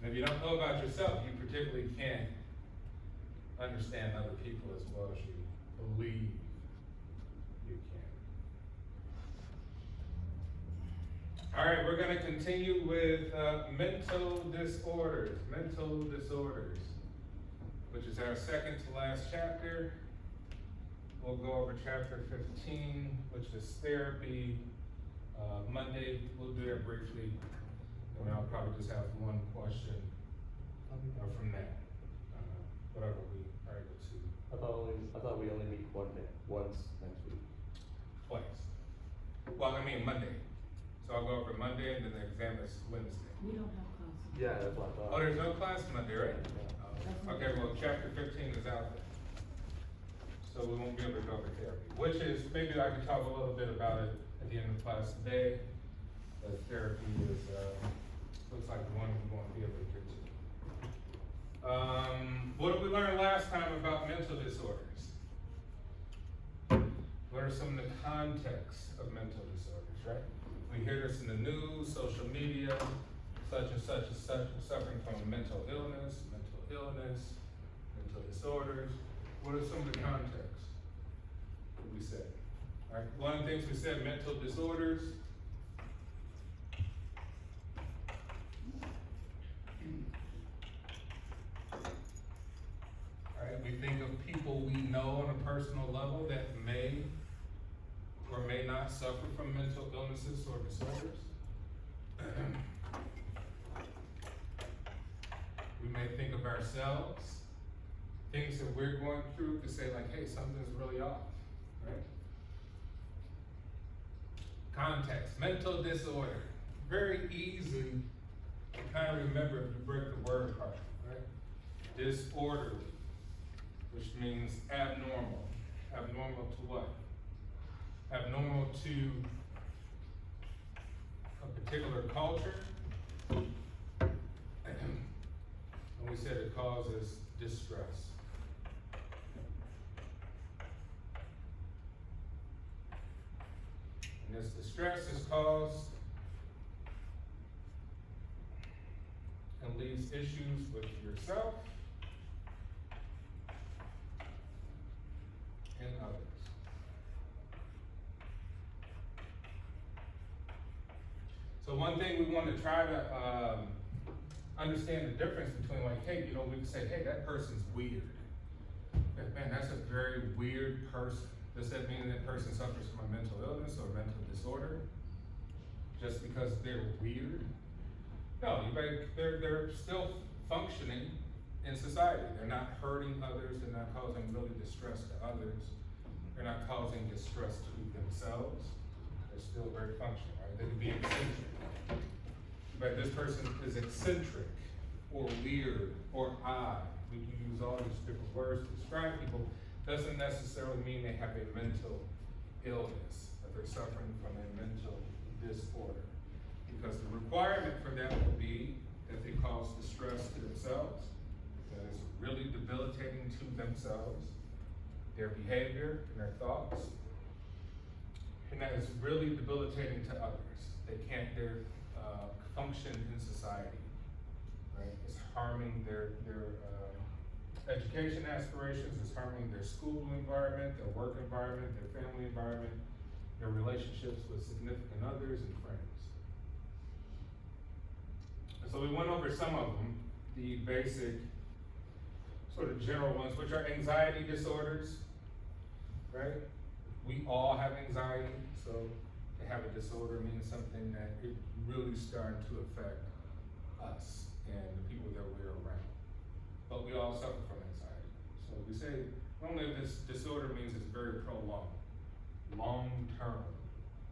And if you don't know about yourself, you particularly can't understand other people as well as you believe you can. All right, we're going to continue with mental disorders, which is our second to last chapter. We'll go over chapter 15, which is therapy. Monday, we'll do that briefly, and I'll probably just have one question from that, whatever we are able to. I thought we only meet once next week. Twice. Well, I mean Monday. So I'll go over Monday, and then the exam is Wednesday. We don't have classes. Yeah, that's what I thought. Oh, there's no class Monday, right? Yeah. Okay, well, chapter 15 is out there. So we won't be able to go over therapy, which is, maybe I can talk a little bit about it at the end of class today. But therapy is, looks like the one we won't be able to get to. What did we learn last time about mental disorders? What are some of the contexts of mental disorders, right? We hear this in the news, social media, such and such and such, suffering from mental illness, mental disorders. What are some of the contexts that we said? All right, one of the things we said, mental disorders. All right, we think of people we know on a personal level that may or may not suffer from mental illnesses or disorders. We may think of ourselves, things that we're going through to say like, hey, something's really off, right? Context, mental disorder. Very easy to kind of remember if you break the word apart, right? Disorderly, which means abnormal. Abnormal to what? Abnormal to a particular culture. And we said it causes distress. And this distress is caused and leaves issues with yourself and others. So one thing we want to try to understand the difference between like, hey, you know, we can say, hey, that person's weird. Man, that's a very weird person. Does that mean that person suffers from a mental illness or a mental disorder? Just because they're weird? No, they're still functioning in society. They're not hurting others. They're not causing really distress to others. They're not causing distress to themselves. They're still very functional, right? They can be eccentric. But this person is eccentric or weird or odd. We can use all these different words to describe people. Doesn't necessarily mean they have a mental illness, that they're suffering from a mental disorder. Because the requirement for that would be that they cause distress to themselves, that is really debilitating to themselves, their behavior and their thoughts, and that is really debilitating to others. They can't function in society, right? It's harming their education aspirations, it's harming their school environment, their work environment, their family environment, their relationships with significant others and friends. And so we went over some of them, the basic sort of general ones, which are anxiety disorders, right? We all have anxiety, so to have a disorder means something that it really starting to affect us and the people that we're around. But we all suffer from anxiety. So we say, normally this disorder means it's very prolonged, long term,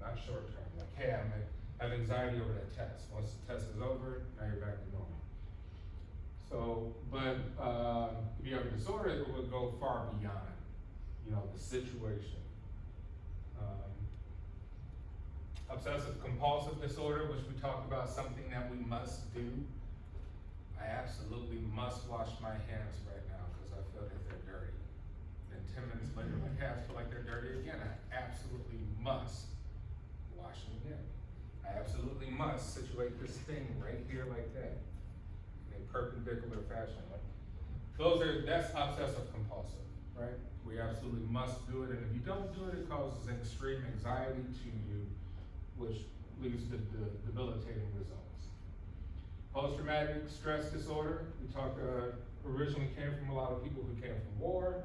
not short term. Like, hey, I have anxiety over that test. Once the test is over, now you're back to normal. So, but if you have a disorder, it would go far beyond, you know, the situation. Obsessive compulsive disorder, which we talked about, something that we must do. I absolutely must wash my hands right now because I feel that they're dirty. Then 10 minutes later, my hands feel like they're dirty again. I absolutely must wash them again. I absolutely must situate this thing right here like that. And a perpendicular fashion. Like, that's obsessive compulsive, right? We absolutely must do it, and if you don't do it, it causes extreme anxiety to you, which leads to debilitating results. Post-traumatic stress disorder, we talked, originally came from a lot of people who came from war.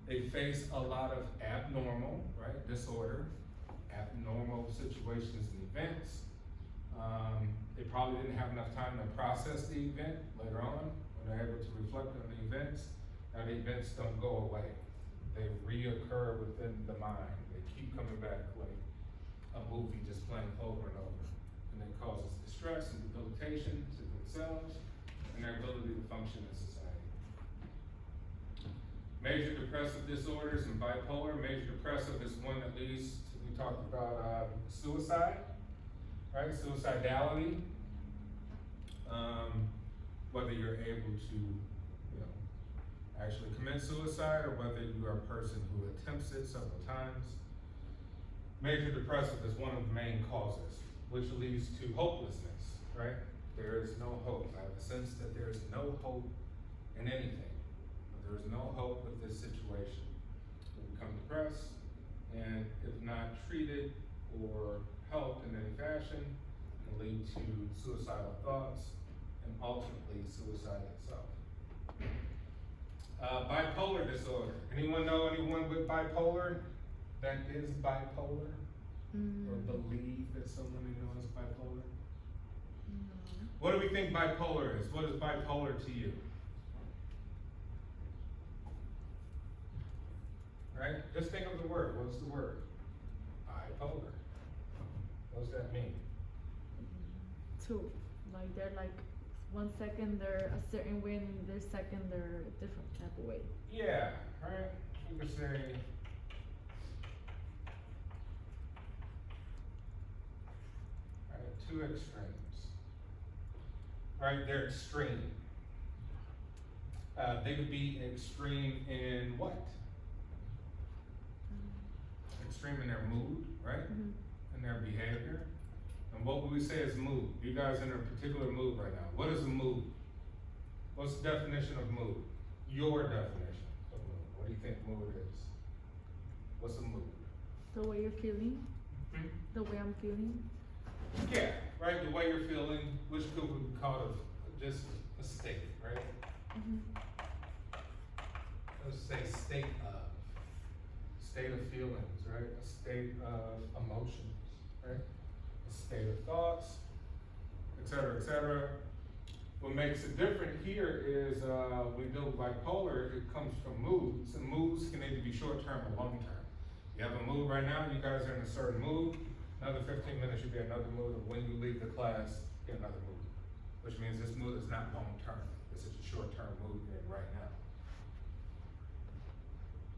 They face a lot of abnormal, right, disorder, abnormal situations and events. They probably didn't have enough time to process the event later on when they're able to reflect on the events. Now the events don't go away. They reoccur within the mind. They keep coming back like a movie just playing over and over. And it causes distress and debilitation to themselves and their ability to function in society. Major depressive disorders and bipolar. Major depressive is one that leads to, we talked about suicide, right? Suicidality. Whether you're able to, actually commit suicide or whether you are a person who attempts it several times. Major depressive is one of the main causes, which leads to hopelessness, right? There is no hope. I have a sense that there is no hope in anything. There is no hope with this situation. We become depressed, and if not treated or helped in any fashion, can lead to suicidal thoughts and ultimately suicide itself. Bipolar disorder. Anyone know anyone with bipolar that is bipolar? Or believe that someone they know is bipolar? No. What do we think bipolar is? What is bipolar to you? Right? Just think of the word. What's the word? Bipolar. What does that mean? Two. Like they're like 1 second they're a certain way and the second they're a different type of way. Yeah, right? We could say two extremes. Right? They're extreme. They could be extreme in what? Extreme in their mood, right? In their behavior. And what would we say is mood? You guys are in a particular mood right now. What is a mood? What's the definition of mood? Your definition of mood. What do you think mood is? What's a mood? The way you're feeling, the way I'm feeling. Yeah, right, the way you're feeling, which could be called just a state, right? Let's say state of feelings, right? A state of emotions, right? A state of thoughts, et cetera, et cetera. What makes it different here is we deal with bipolar, it comes from moods, and moods can either be short-term or long-term. You have a mood right now, you guys are in a certain mood, another 15 minutes you'll be in another mood, and when you leave the class, get another mood. Which means this mood is not long-term, this is a short-term mood you're in right now.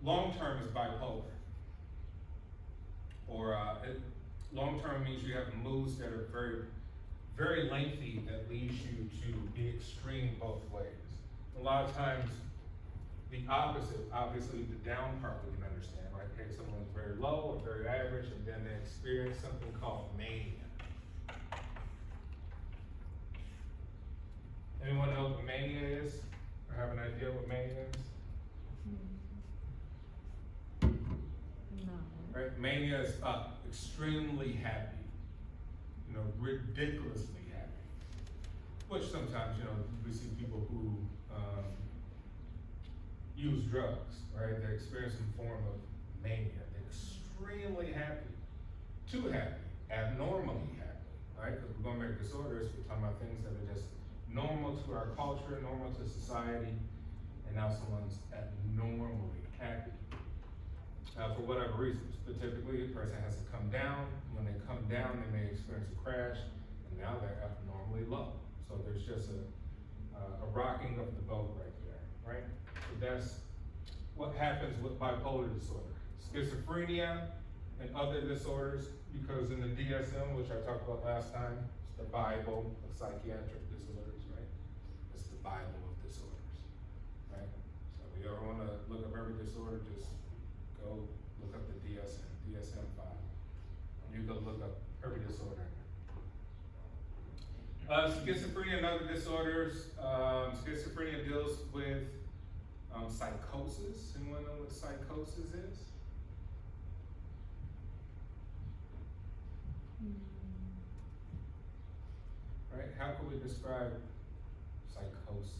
Long-term is bipolar. Or long-term means you have moods that are very, very lengthy that leads you to be extreme both ways. A lot of times, the opposite, obviously the down part we can understand, right? Okay, someone's very low or very average, and then they experience something called mania. Anyone know what mania is? Or have an idea what mania is? No. Right? Mania is extremely happy, ridiculously happy. Which sometimes, we see people who use drugs, right? They experience some form of mania. They're extremely happy, too happy, abnormally happy, right? Because we're going to make disorders, we're talking about things that are just normal to our culture, normal to society, and now someone's abnormally happy. For whatever reasons, but typically a person has to come down. When they come down, they may experience a crash, and now they're abnormally low. So there's just a rocking of the boat right there, right? So that's what happens with bipolar disorder. Schizophrenia and other disorders, because in the DSM, which I talked about last time, it's the Bible of psychiatric disorders, right? It's the Bible of disorders, right? So if you ever want to look up every disorder, just go look up the DSM-5. You go look up every disorder. Schizophrenia and other disorders, schizophrenia deals with, psychosis. Anyone know what psychosis is? Right, how can we describe psychosis?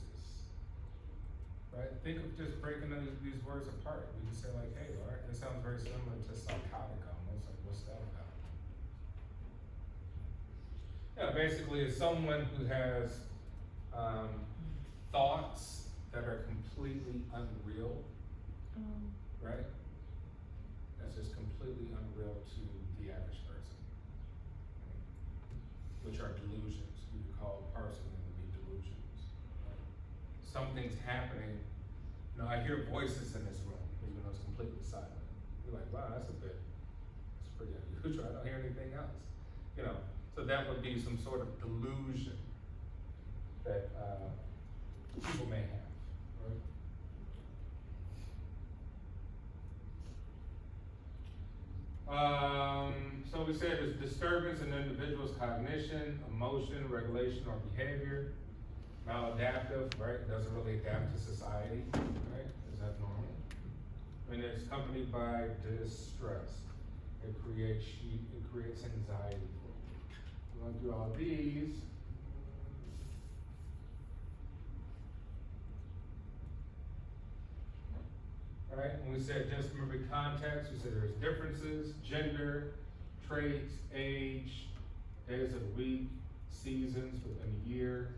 Right, think of just breaking these words apart. We can say like, hey, all right, it sounds very similar to psychotic almost, like what's that about? Yeah, basically it's someone who has, thoughts that are completely unreal, right? That's just completely unreal to the average person, which are delusions. You could call a person and be delusions. Right? Something's happening. You know, I hear voices in this room, even though it's completely silent. You're like, wow, that's pretty unusual. I don't hear anything else. You know, so that would be some sort of delusion that people may have, right? So we said there's disturbance in an individual's cognition, emotion, regulation, or behavior. Maladaptive, right? Doesn't really adapt to society, right? Is that normal? And it's accompanied by distress. It creates anxiety. We're going through all these. Right, and we said just remember context, we said there's differences, gender, traits, age, days of the week, seasons within a year,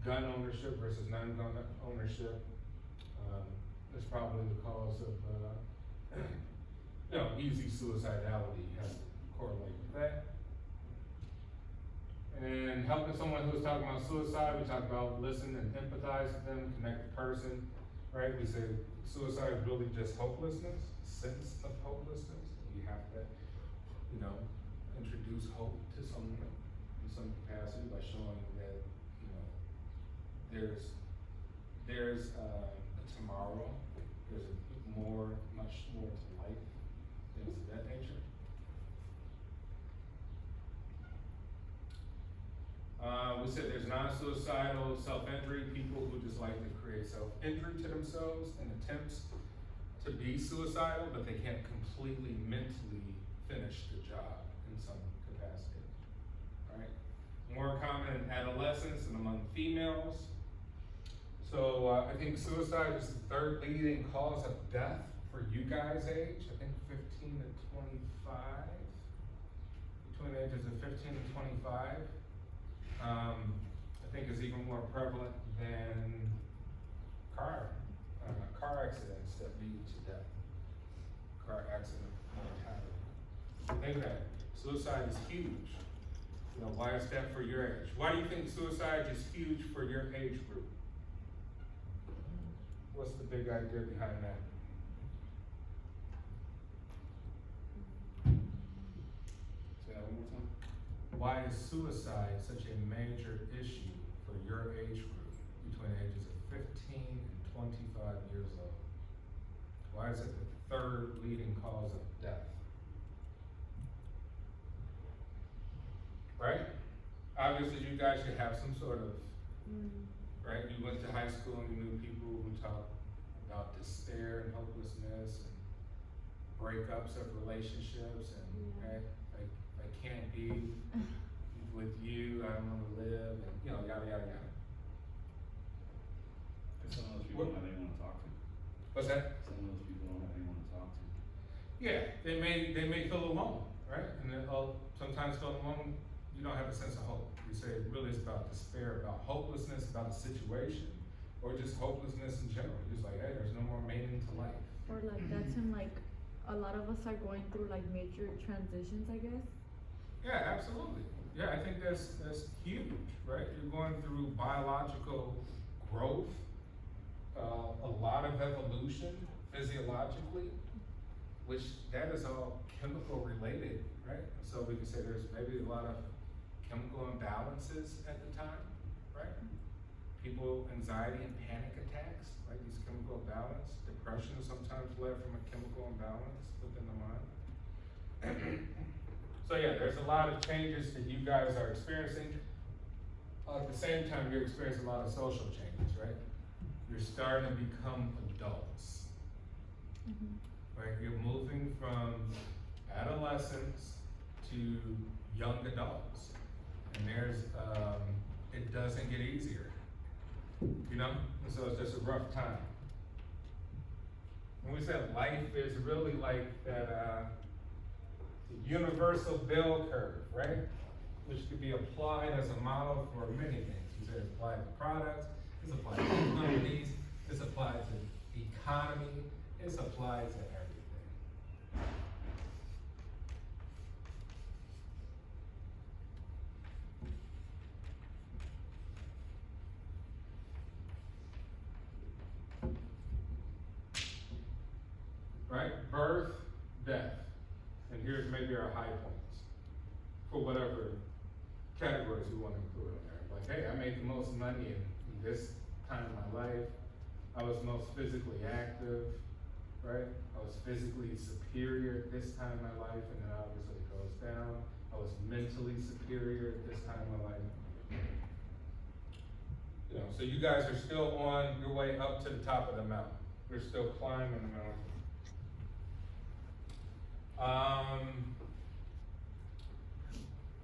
gun ownership versus non-gun ownership. That's probably the cause of, easy suicidality has to correlate with that. And helping someone who is talking about suicide, we talk about listen and empathize with them, connect the person, right? We say suicide is really just hopelessness, sense of hopelessness. You have to, introduce hope to someone in some capacity by showing that, there's a tomorrow, there's much more to life, things of that nature. We said there's non-suicidal self-injury, people who just like to create self-injury to themselves in attempts to be suicidal, but they can't completely mentally finish the job in some capacity, right? More common in adolescents and among females. So I think suicide is the third leading cause of death for you guys' age. I think 15 to 25, between the ages of 15 and 25. I think is even more prevalent than car accidents that lead to death. Car accident mortality. Think that suicide is huge. Why is that for your age? Why do you think suicide is huge for your age group? What's the big idea behind that? Say that one more time. Why is suicide such a major issue for your age group between the ages of 15 and 25 years old? Why is it the third leading cause of death? Right? Obviously, you guys should have some sort of, right? You went to high school and you knew people who talked about despair and hopelessness and breakups of relationships and, right? I can't be with you, I don't want to live, and yada, yada, yada. And some of those people don't have anyone to talk to. What's that? Some of those people don't have anyone to talk to. Yeah, they may feel alone, right? And then sometimes feel alone, you don't have a sense of hope. You say it really is about despair, about hopelessness, about the situation, or just hopelessness in general. Just like, hey, there's no more meaning to life. Or like that's when a lot of us are going through major transitions, I guess. Yeah, absolutely. Yeah, I think that's huge, right? You're going through biological growth, a lot of evolution physiologically, which that is all chemical related, right? So we can say there's maybe a lot of chemical imbalances at the time, right? People, anxiety and panic attacks, right? These chemical imbalance, depression is sometimes led from a chemical imbalance within the mind. So yeah, there's a lot of changes that you guys are experiencing. at the same time, you're experiencing a lot of social changes, right? You're starting to become adults, right? You're moving from adolescence to young adults. And there's, it doesn't get easier, you know? And so it's just a rough time. When we say life is really like that, universal bell curve, right? Which could be applied as a model for many things. You say it's applied to products, it's applied to companies, it's applied to the economy, it's applied to everything. Right? Birth, death. And here's maybe our high points for whatever categories we want to include in there. Like, hey, I made the most money in this time of my life. I was most physically active, right? I was physically superior at this time in my life, and then obviously it goes down. I was mentally superior at this time in my life. You know, so you guys are still on your way up to the top of the mountain. We're still climbing the mountain.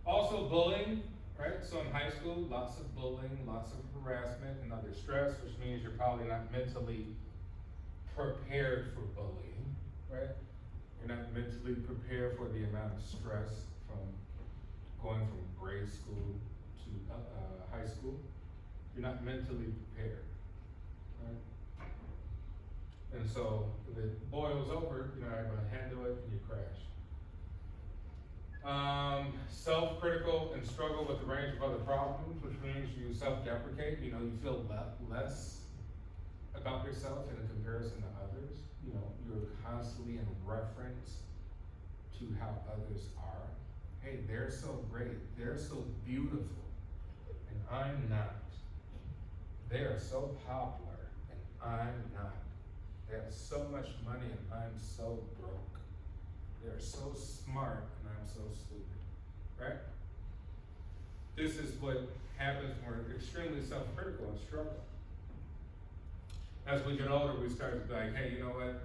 Also bullying, right? So in high school, lots of bullying, lots of harassment and other stress, which means you're probably not mentally prepared for bullying, right? You're not mentally prepared for the amount of stress from going from grade school to high school. You're not mentally prepared, right? And so if it boils over, you're not able to handle it and you crash. Self-critical and struggle with a range of other problems, which means you self-deprecate, you know, you feel less about yourself in comparison to others. You know, you're constantly in reference to how others are. Hey, they're so great, they're so beautiful, and I'm not. They are so popular, and I'm not. They have so much money, and I'm so broke. They're so smart, and I'm so stupid, right? This is what happens when we're extremely self-critical and struggle. As we get older, we start to be like, hey, you know what?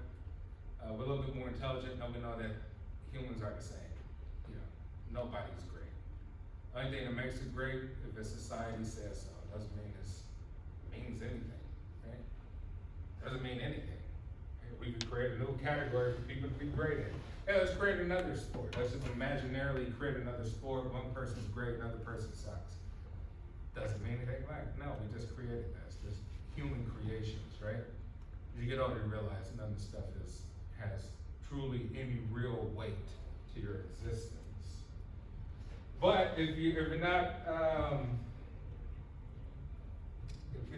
We're a little bit more intelligent, and we know that humans are the same. You know, nobody's great. The only thing that makes it great if the society says so. It doesn't mean it means anything, right? Doesn't mean anything. We could create a new category for people to be great in. Hey, let's create another sport. Let's just imaginarily create another sport. One person's great, another person sucks. Doesn't mean anything, right? No, we just created that. It's just human creations, right? As you get older, you realize none of the stuff has truly any real weight to your existence. But if you're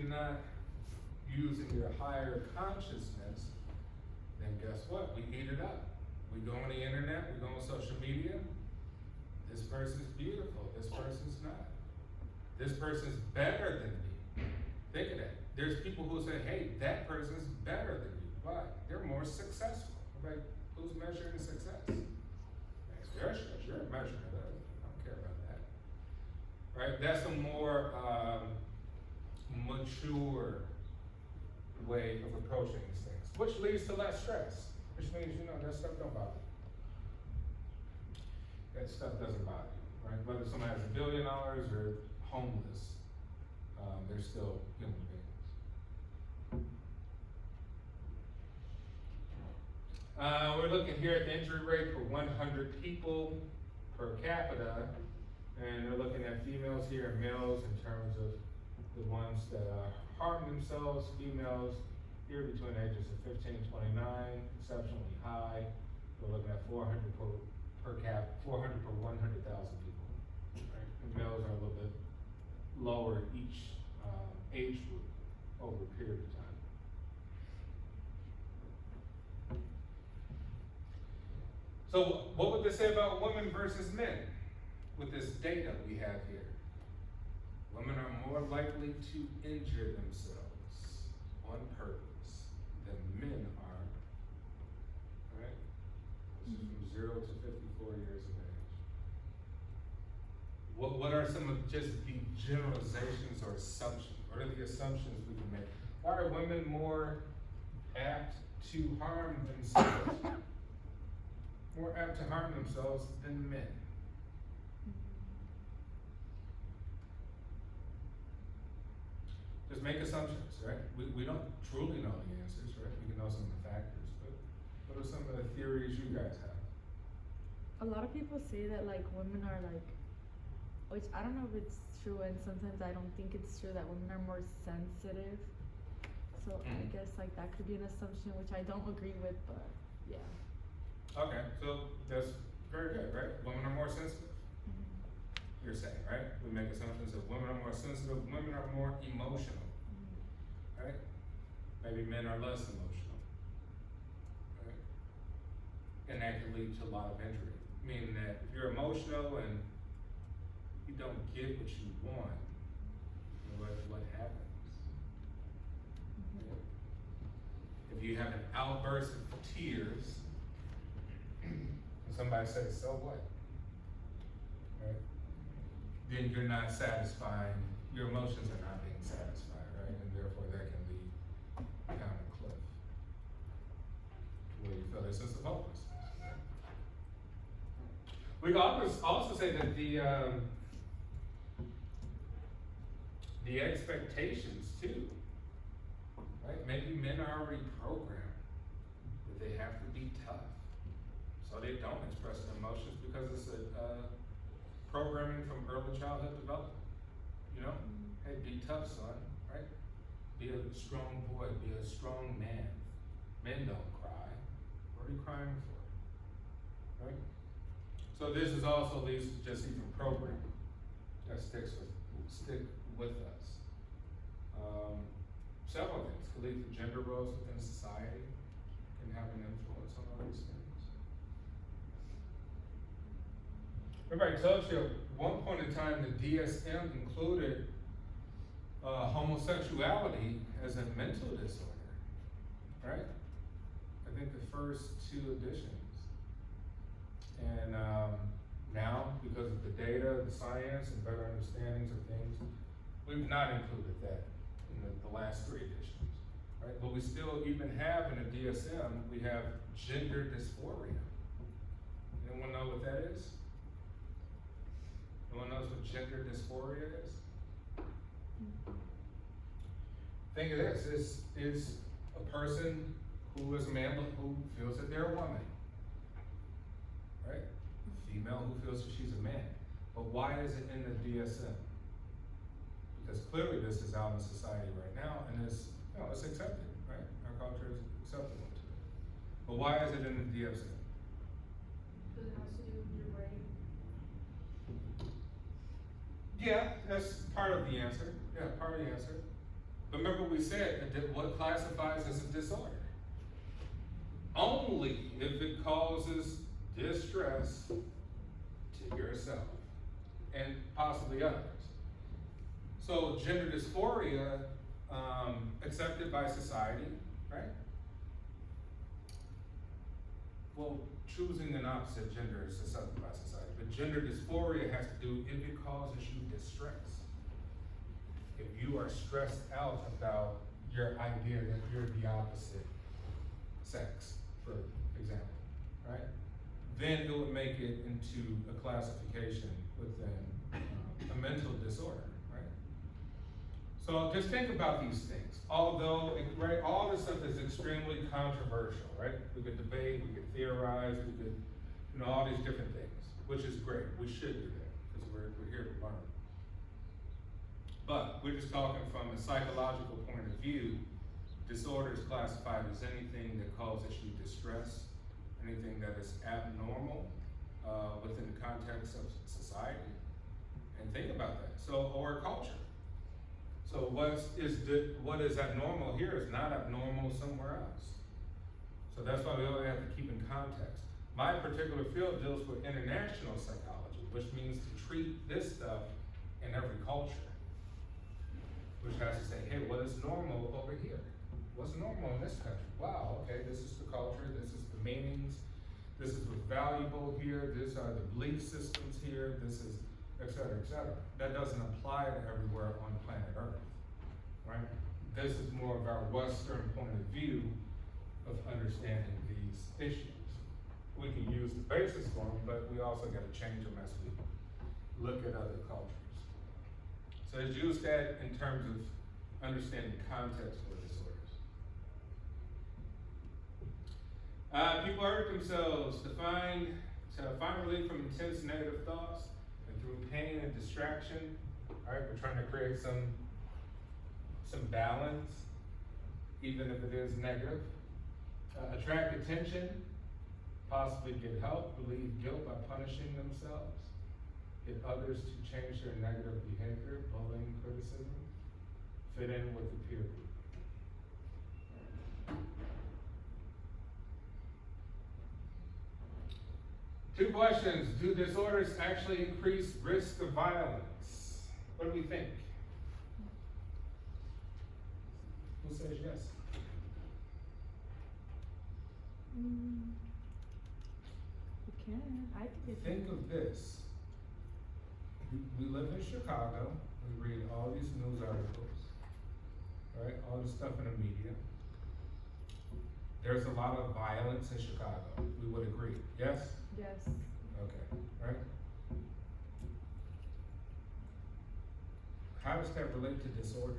not using your higher consciousness, then guess what? We eat it up. We go on the internet, we go on social media. This person's beautiful, this person's not. This person's better than me. Think of that. There's people who say, hey, that person's better than you. Why? They're more successful. Like, who's measuring success? You're measuring it. I don't care about that. Right? That's a more mature way of approaching these things, which leads to less stress, which means, you know, that stuff don't bother you. That stuff doesn't bother you, right? Whether someone has $1 billion or homeless, they're still human beings. We're looking here at the injury rate per 100 people per capita, and they're looking at females here and males in terms of the ones that harm themselves. Females here between the ages of 15 and 29, exceptionally high. We're looking at 400 per 100,000 people. Right? And males are a little bit lower each age group over a period of time. So what would this say about women versus men with this data we have here? Women are more likely to injure themselves on purpose than men are. Right? This is from 0 to 54 years of age. What are some of just the generalizations or assumptions? What are the assumptions we can make? Why are women more apt to harm themselves? More apt to harm themselves than men? Just make assumptions, right? We don't truly know the answers, right? We can know some of the factors, but what are some of the theories you guys have? A lot of people say that like women are like, which I don't know if it's true, and sometimes I don't think it's true, that women are more sensitive. So I Mhm. guess like that could be an assumption, which I don't agree with, but yeah. Okay, so that's very good, right? Women are more sensitive, you're saying, right? We make assumptions that women are more sensitive, women are more emotional, right? Maybe men are less emotional, right? And that can lead to a lot of injury, meaning that if you're emotional and you don't get what you want, you know, what happens? If you have an outburst of tears, and somebody says, so what? Right? Then you're not satisfying, your emotions are not being satisfied, right? And therefore that can lead down a cliff, where you feel a sense of hopelessness. Right? We can also say that the expectations too, right? Maybe men are already programmed that they have to be tough, so they don't express their emotions because it's a programming from early childhood development. You know, hey, be tough, son, right? Be a strong boy, be a strong man. Men don't cry. What are you crying for, right? So this is also leads to just even programming that stick with us. Several things could lead to gender roles within society, can have an influence on all these things. Everybody tells you at one point in time the DSM included homosexuality as a mental disorder, right? I think the first 2 editions. And now, because of the data, the science, and better understandings of things, we've not included that in the last 3 editions, right? But we still even have in the DSM, we have gender dysphoria. Anyone know what that is? Anyone knows what gender dysphoria is? Think of this is a person who is a man but who feels that they're a woman, right? A female who feels that she's a man. But why is it in the DSM? Because clearly this is out in society right now, and it's, you know, it's accepted, right? Our culture is acceptable to it. But why is it in the DSM? Because it has to do with your brain. Yeah, that's part of the answer. Yeah, part of the answer. But remember we said that what classifies as a disorder? Only if it causes distress to yourself and possibly others. So gender dysphoria, accepted by society, right? Well, choosing an opposite gender is accepted by society, but gender dysphoria has to do if it causes you distress. If you are stressed out about your idea that you're the opposite sex, for example, right? Then it would make it into a classification within a mental disorder, right? So just think about these things. Although, right, all this stuff is extremely controversial, right? We could debate, we could theorize, we could, you know, all these different things, which is great. We should do that because we're here to learn. But we're just talking from a psychological point of view. Disorder is classified as anything that causes you distress, anything that is abnormal within the context of society. And think about that. So, or culture. So what is abnormal here is not abnormal somewhere else. So that's why we always have to keep in context. My particular field deals with international psychology, which means to treat this stuff in every culture. Which has to say, hey, what is normal over here? What's normal in this country? Wow, okay, this is the culture, this is the meanings, this is what's valuable here, these are the belief systems here, this is et cetera, et cetera. That doesn't apply to everywhere on planet Earth, right? This is more of our Western point of view of understanding these issues. We can use the basis for them, but we also gotta change them as we look at other cultures. So it's used that in terms of understanding context for disorders. People hurt themselves to find relief from intense negative thoughts and through pain and distraction. All right, we're trying to create some balance, even if it is negative. Attract attention, possibly get help, relieve guilt by punishing themselves, get others to change their negative behavior, bullying, criticism, fit in with the peer group. Two questions. Do disorders actually increase risk of violence? What do we think? Who says yes? You can, I think it. Think of this. We live in Chicago, we read all these news articles, right? All the stuff in the media. There's a lot of violence in Chicago, we would agree, yes? Yes. Okay, right? How does that relate to disorders?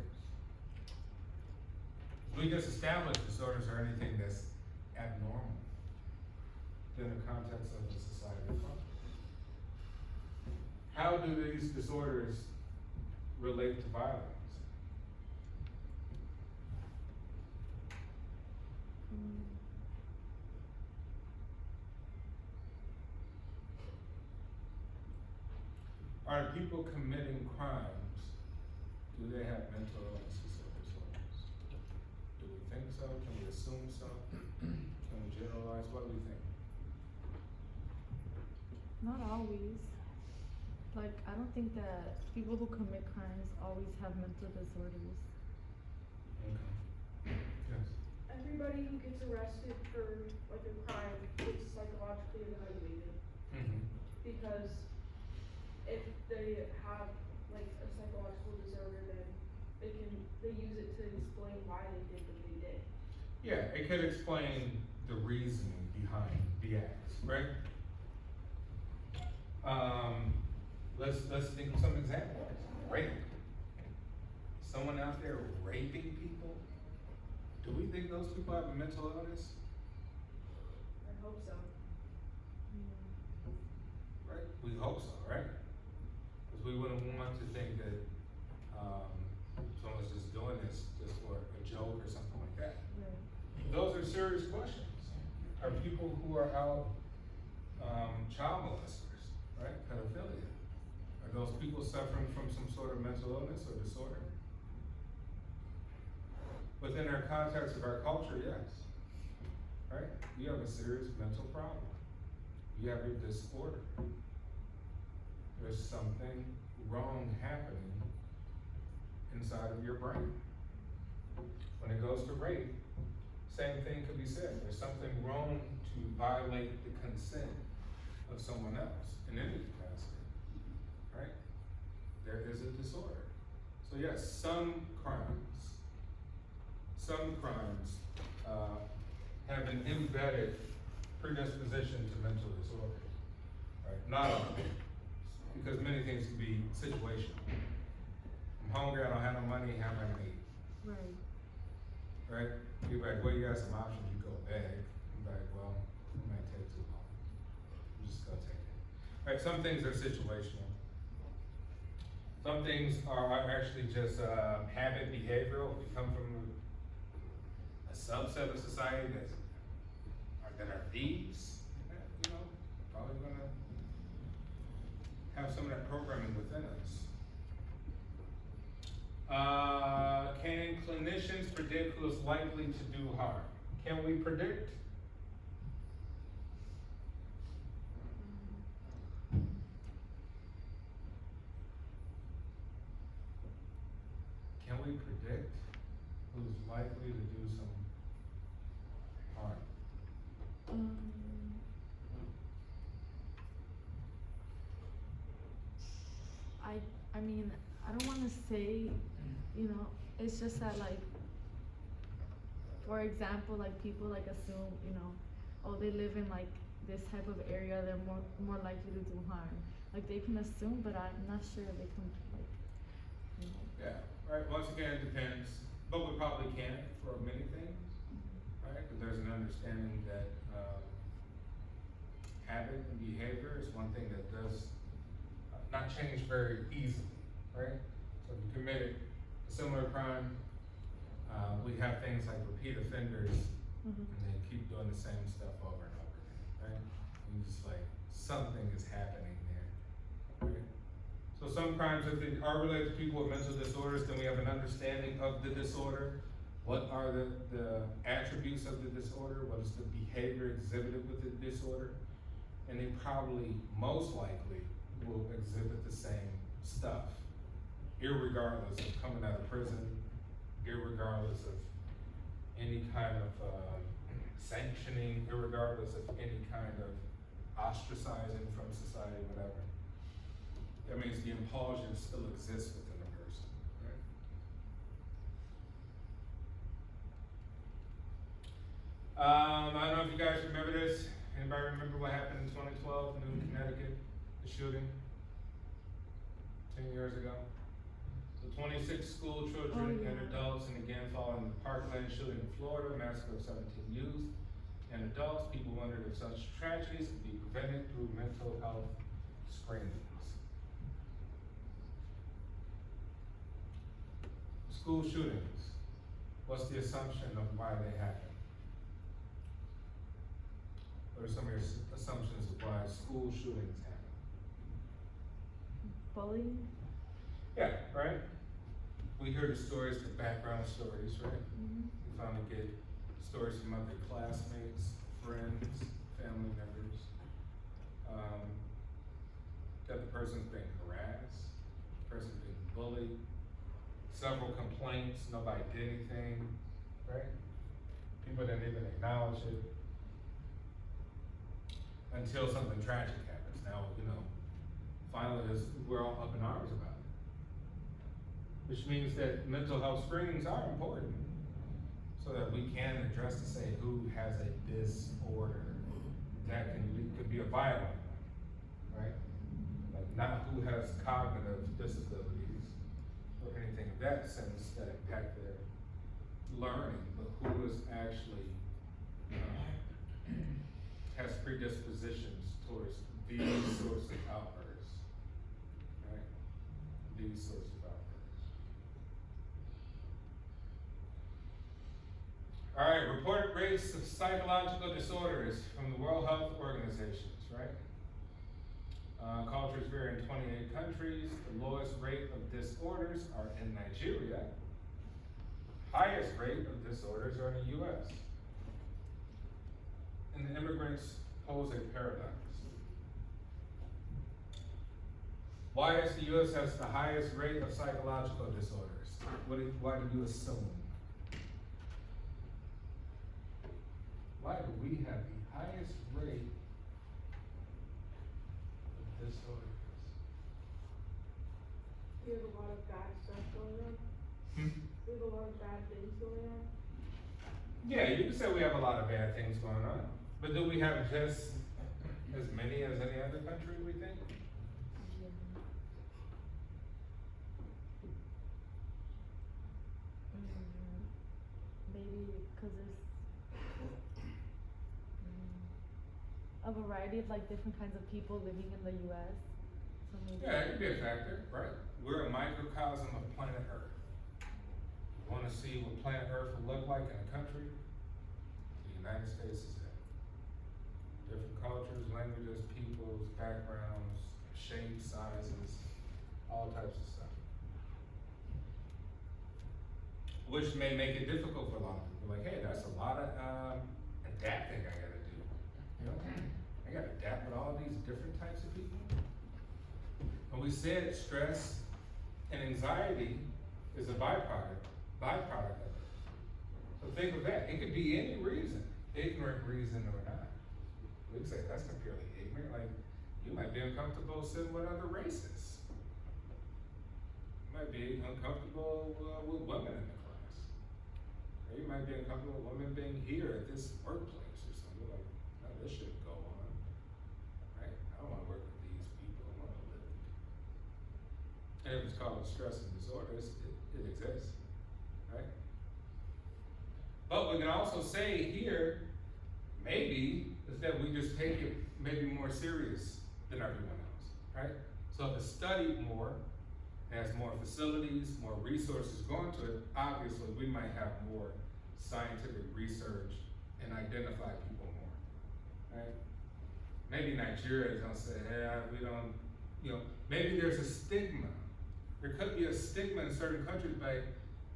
We just established disorders are anything that's abnormal within the context of the society of culture. How do these disorders relate to violence? Are people committing crimes, do they have mental illnesses or disorders? Do we think so? Can we assume so? Can we generalize? What do we think? Not always. Like, I don't think that people who commit crimes always have mental disorders. Okay. Yes. Everybody who gets arrested for like a crime is psychologically evaluated, Mm-hmm. because if they have like a psychological disorder, then they use it to explain why they did what they did. Yeah, it could explain the reasoning behind the acts, right? Let's think of some examples. Rape. Someone out there raping people. Do we think those people have a mental illness? I hope so. Right? We hope so, right? Because we wouldn't want to think that someone's just doing this just for a joke or something like that. Right. Those are serious questions. Are people who are out child molesters, right? Pedophilia. Are those people suffering from some sort of mental illness or disorder? Within our context of our culture, yes. Right? You have a serious mental problem. You have a disorder. There's something wrong happening inside of your brain. When it goes to rape, same thing could be said. There's something wrong to violate the consent of someone else in any capacity, right? There is a disorder. So yes, some crimes have an embedded predisposition to mental disorder, right? Not all, because many things can be situational. I'm hungry, I don't have no money, how am I gonna eat? Right. Right? You're like, well, you got some options, you go beg. I'm like, well, it might take too long. I'm just gonna take it. Right, some things are situational. Some things are actually just habit behavioral. We come from a subset of society that are thieves. You know, probably gonna have some of that programming within us. Can clinicians predict who is likely to do harm? Can we predict? Can we predict who's likely to do some harm? mean, I don't wanna say, you know, it's just that like, for example, like people like assume, you know, oh, they live in like this type of area, they're more likely to do harm. Like they can assume, but I'm not sure they can like, you know. Yeah, right, once again, it depends, but we probably can't for many things, right? Cause there's an understanding that, habit and behavior is one thing that does not change very easily, right? So if you committed a similar crime, we have things like repeat offenders, Mhm. and they keep doing the same stuff over and over again, right? And just like, something is happening there, right? So some crimes, if they are related to people with mental disorders, then we have an understanding of the disorder. What are the attributes of the disorder? What is the behavior exhibited with the disorder? And they probably, most likely, will exhibit the same stuff, irregardless of coming out of prison, irregardless of any kind of, sanctioning, irregardless of any kind of ostracizing from society, whatever. That means the impulsion still exists within the person, right? I don't know if you guys remember this. Anybody remember what happened in 2012 in Newton, Connecticut? The shooting? 10 years ago? So 26 school children and adults, and again following the Parkland shooting in Florida, massacre of 17 youth and adults. People wondered if such tragedies could be prevented through mental health screenings. School shootings. What's the assumption of why they happen? What are some of your assumptions of why school shootings happen? Bullying? Yeah, right? We hear the stories, the background stories, right? Mm-hmm. We finally get stories from other classmates, friends, family members. That the person's being harassed, the person's being bullied, several complaints, nobody did anything, right? People didn't even acknowledge it until something tragic happens. Now, you know, finally we're all up in arms about it. Which means that mental health screenings are important so that we can address to say who has a disorder that could be a violent one, right? Like not who has cognitive disabilities or anything of that sense that impact their learning, but who is actually has predispositions towards these sorts of outbursts, right? These sorts of outbursts. All right, reported rates of psychological disorders from the World Health Organizations, right? Cultures vary in 28 countries. The lowest rate of disorders are in Nigeria. Highest rate of disorders are in the US. And the immigrants pose a paradox. Why is the US has the highest rate of psychological disorders? Why do you assume? Why do we have the highest rate of disorders? We have a lot of bad stuff going on. We have a lot of bad things going on. Yeah, you can say we have a lot of bad things going on, but do we have just as many as any other country, we think? Yeah. Maybe because there's a variety of like different kinds of people living in the US. So maybe. Yeah, it could be a factor, right? We're a microcosm of planet Earth. You wanna see what planet Earth would look like in a country? The United States is it. Different cultures, languages, peoples, backgrounds, shapes, sizes, all types of stuff. Which may make it difficult for a lot of people, like, hey, that's a lot of adapting I gotta do. You know, I gotta adapt with all these different types of people. And we said stress and anxiety is a byproduct of it. So think of that, it could be any reason, ignorant reason or not. We could say that's not purely ignorant, like you might be uncomfortable sitting with other races. might be uncomfortable with women in the class. Or you might be uncomfortable with women being here at this workplace or something like, no, this shouldn't go on. Right? I don't wanna work with these people, I wanna live. And if it's called stress and disorders, it exists, right? But we can also say here, maybe, is that we just take it maybe more serious than everyone else, right? So if it's studied more, has more facilities, more resources going to it, obviously we might have more scientific research and identify people more, right? Maybe Nigeria is gonna say, yeah, we don't, maybe there's a stigma. There could be a stigma in certain countries, like,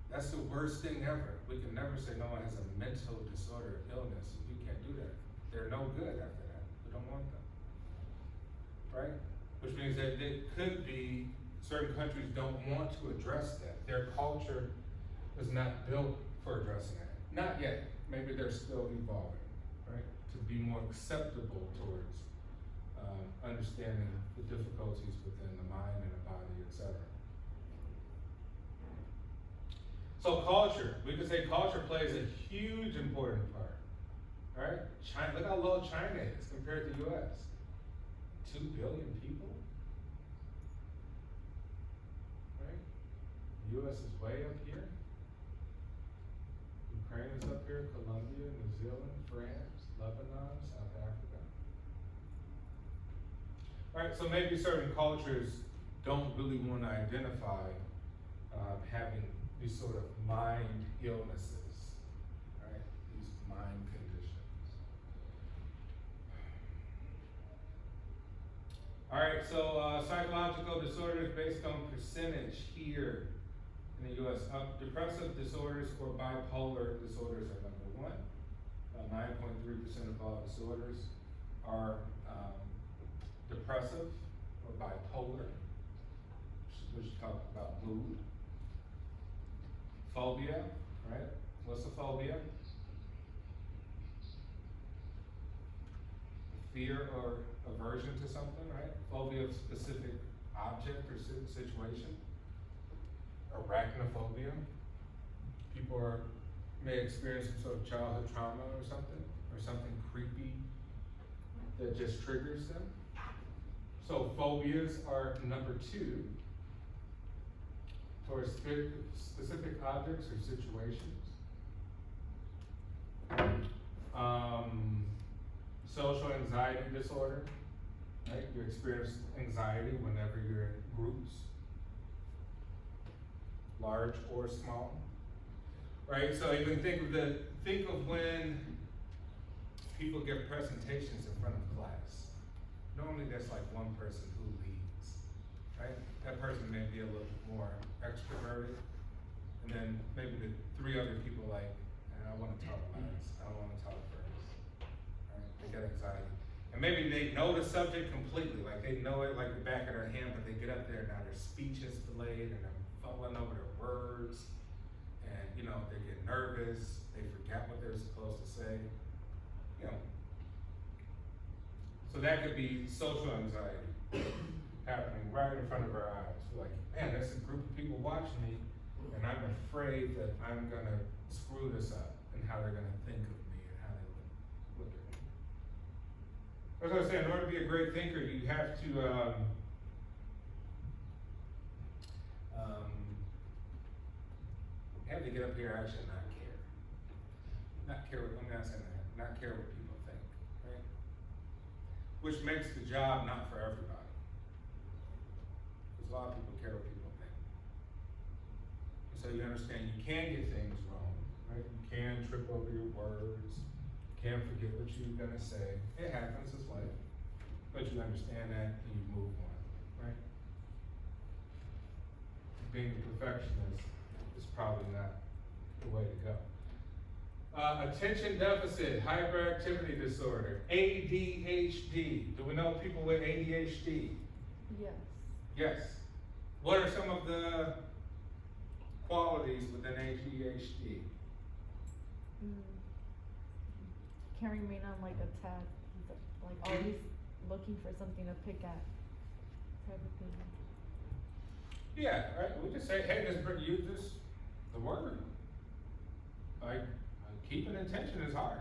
that's the worst thing ever. We can never say no one has a mental disorder, illness. We can't do that. They're no good after that. We don't want them, right? Which means that it could be certain countries don't want to address that. Their culture is not built for addressing that. Not yet. Maybe they're still evolving, right? To be more acceptable towards understanding the difficulties within the mind and the body, etc. So culture, we could say culture plays a huge important part, right? China, look how low China is compared to US. 2 billion people, right? US is way up here. Ukraine is up here, Colombia, New Zealand, France, Lebanon, South Africa. Right, so maybe certain cultures don't really want to identify having these sort of mind illnesses, right? These mind conditions. All right, so psychological disorders based on percentage here in the US. Depressive disorders or bipolar disorders are number 1. 9.3% of all disorders are depressive or bipolar, which talk about mood. Phobia, right? What's a phobia? Fear or aversion to something, right? Phobia of specific object or situation. Arachnophobia. People may experience some sort of childhood trauma or something creepy that just triggers them. So phobias are number 2 for specific objects or situations. Social anxiety disorder, right? You experience anxiety whenever you're in groups, large or small, right? So you can think of when people give presentations in front of class. Normally there's like one person who leads, right? That person may be a little more extroverted, and then maybe the 3 other people like, I want to talk last, I don't want to talk first, right? They get anxiety. And maybe they know the subject completely, like they know it like the back of their hand, but they get up there and now their speech is delayed and they're fumbling over their words, and they get nervous, they forget what they're supposed to say, So that could be social anxiety happening right in front of our eyes. We're like, man, there's a group of people watching me, and I'm afraid that I'm gonna screw this up, and how they're gonna think of me, and how they look at me. As I was saying, in order to be a great thinker, you have to get up here and actually not care. Not care what, I'm not saying that, not care what people think, right? Which makes the job not for everybody. Because a lot of people care what people think. And so you understand you can get things wrong, right? You can trip over your words, you can forget what you're gonna say. It happens, it's life. But you understand that and you move on, right? Being a perfectionist is probably not the way to go. Attention deficit hyperactivity disorder, ADHD. Do we know people with ADHD? Yes. Yes. What are some of the qualities within ADHD? Can't remain on like a tab, like always looking for something to pick at, type of thing. Yeah, right, we just say, hey, use this, the word. Like, keeping attention is hard.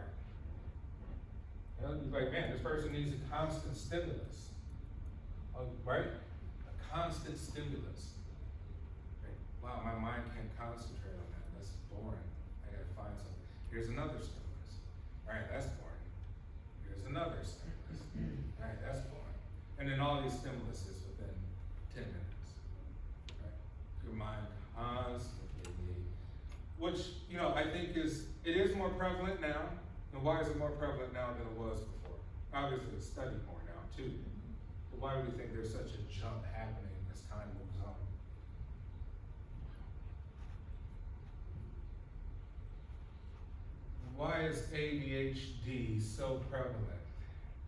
You know, you're like, man, this person needs a constant stimulus. Right? A constant stimulus. Right? Wow, my mind can't concentrate on that. That's boring. I gotta find something. Here's another stimulus. All right, that's boring. Here's another stimulus. All right, that's boring. And then all these stimuluses within 10 minutes. Right? Your mind constantly, which, you know, I think it is more prevalent now. And why is it more prevalent now than it was before? Obviously, it's studied more now too. But why do we think there's such a jump happening as time moves on? Why is ADHD so prevalent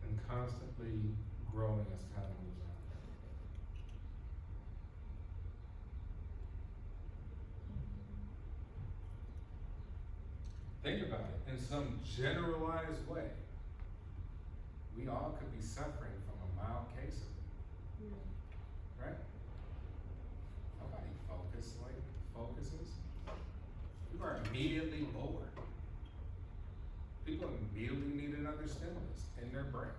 and constantly growing as time moves on? Think about it, in some generalized way, we all could be suffering from a mild case of it, right? Nobody focuses. People are immediately bored. People immediately need another stimulus in their brain.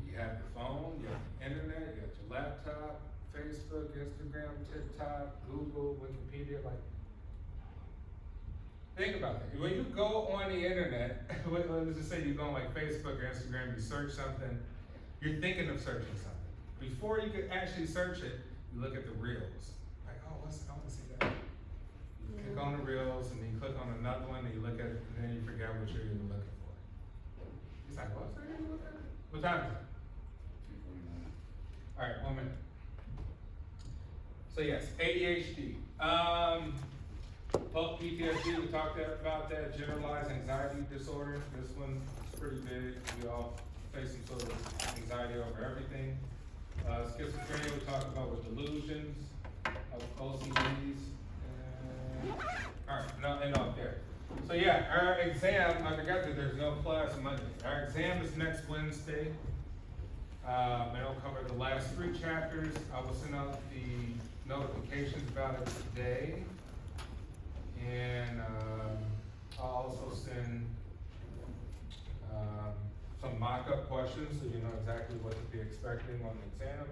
You have your phone, you have the internet, you have your laptop, Facebook, Instagram, TikTok, Google, Wikipedia, like, think about that. When you go on the internet, let's just say you go on like Facebook or Instagram, you search something, you're thinking of searching something. Before you could actually search it, you look at the reels. Like, oh, I want to see that. You click on the reels, and then you click on another one, and you look at it, and then you forget what you're even looking for. It's like, what's that? What time is it? 2:49. All right, 1 minute. So yes, ADHD. Well, PTSD, we talked about that, generalized anxiety disorder. This one is pretty big. We all face some sort of anxiety over everything. Schizophrenia, we talked about with delusions, OCDs. All right, no, end off there. So yeah, our exam, I forgot that there's no class Monday. Our exam is next Wednesday. It'll cover the last 3 chapters. I will send out the notifications about it today. And I'll also send some mock-up questions so you know exactly what to be expecting on the exam.